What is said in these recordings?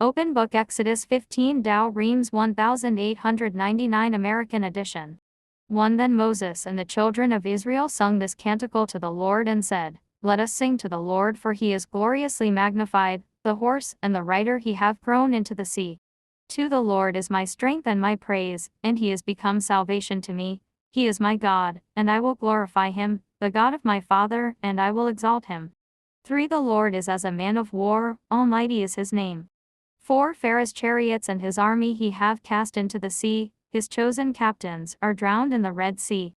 Open Book Exodus 15 Dow Reams 1899 American edition. 1 Then Moses and the children of Israel sung this canticle to the Lord and said, Let us sing to the Lord, for he is gloriously magnified, the horse and the rider he hath thrown into the sea. 2 The Lord is my strength and my praise, and he is become salvation to me. He is my God, and I will glorify him, the God of my father, and I will exalt him. 3 The Lord is as a man of war, almighty is his name. 4 Pharaoh's chariots and his army he hath cast into the sea, his chosen captains are drowned in the Red Sea.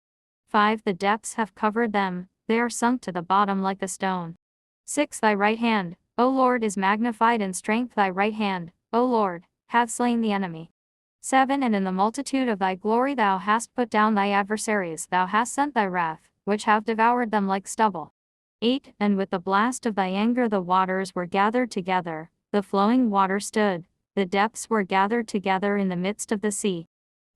5 The depths have covered them, they are sunk to the bottom like a stone. 6 Thy right hand, O Lord, is magnified in strength, thy right hand, O Lord, hath slain the enemy. 7 And in the multitude of thy glory thou hast put down thy adversaries, thou hast sent thy wrath, which have devoured them like stubble. 8 And with the blast of thy anger the waters were gathered together, the flowing water stood, the depths were gathered together in the midst of the sea.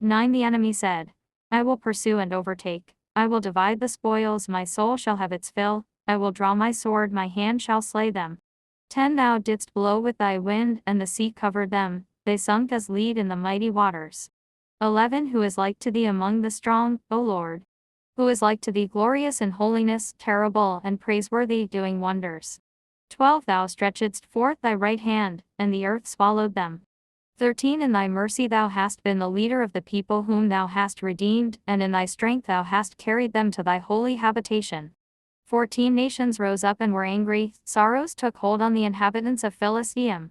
9 The enemy said, I will pursue and overtake, I will divide the spoils, my soul shall have its fill, I will draw my sword, my hand shall slay them. 10 Thou didst blow with thy wind, and the sea covered them, they sunk as lead in the mighty waters. 11 Who is like to thee among the strong, O Lord? Who is like to thee, glorious in holiness, terrible and praiseworthy, doing wonders? 12 Thou stretchedst forth thy right hand, and the earth swallowed them. 13 In thy mercy thou hast been the leader of the people whom thou hast redeemed, and in thy strength thou hast carried them to thy holy habitation. 14 Nations rose up and were angry, sorrows took hold on the inhabitants of Philistia.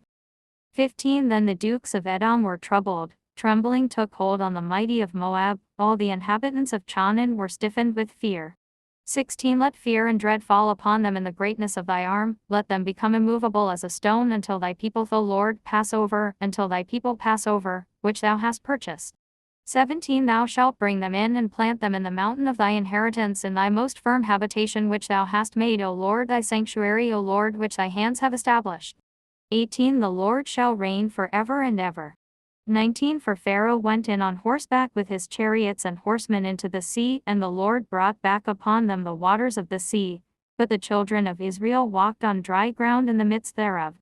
15 Then the dukes of Edom were troubled, trembling took hold on the mighty of Moab, all the inhabitants of Chanaan were stiffened with fear. 16 Let fear and dread fall upon them in the greatness of thy arm, let them become immovable as a stone until thy people, O Lord, pass over, until thy people pass over, which thou hast purchased. 17 Thou shalt bring them in and plant them in the mountain of thy inheritance, in thy most firm habitation which thou hast made, O Lord, thy sanctuary, O Lord, which thy hands have established. 18 The Lord shall reign for ever and ever. 19 For Pharaoh went in on horseback with his chariots and horsemen into the sea, and the Lord brought back upon them the waters of the sea, but the children of Israel walked on dry ground in the midst thereof.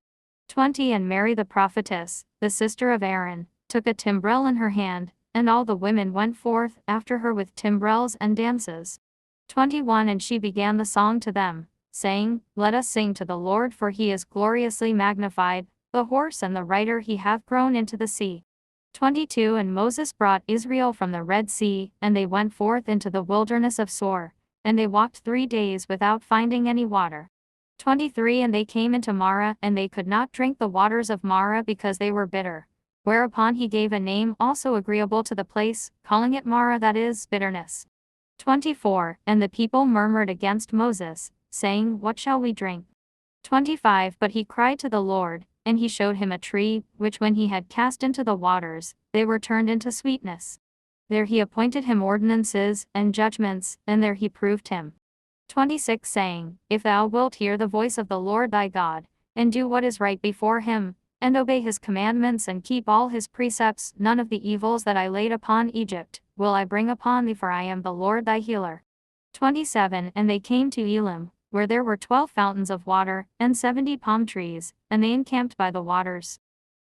20 And Mary the prophetess, the sister of Aaron, took a timbrel in her hand, and all the women went forth after her with timbrels and dances. 21 And she began the song to them, saying, Let us sing to the Lord, for he is gloriously magnified, the horse and the rider he hath thrown into the sea. 22 And Moses brought Israel from the Red Sea, and they went forth into the wilderness of Shur, and they walked 3 days without finding any water. 23 And they came into Marah, and they could not drink the waters of Marah because they were bitter. Whereupon he gave a name also agreeable to the place, calling it Marah, that is, bitterness. 24 And the people murmured against Moses, saying, What shall we drink? 25 But he cried to the Lord, and he showed him a tree, which when he had cast into the waters, they were turned into sweetness. There he appointed him ordinances and judgments, and there he proved him. 26 Saying, If thou wilt hear the voice of the Lord thy God, and do what is right before him, and obey his commandments and keep all his precepts, none of the evils that I laid upon Egypt will I bring upon thee, for I am the Lord thy healer. 27 And they came to Elim, where there were 12 fountains of water, and 70 palm trees, and they encamped by the waters.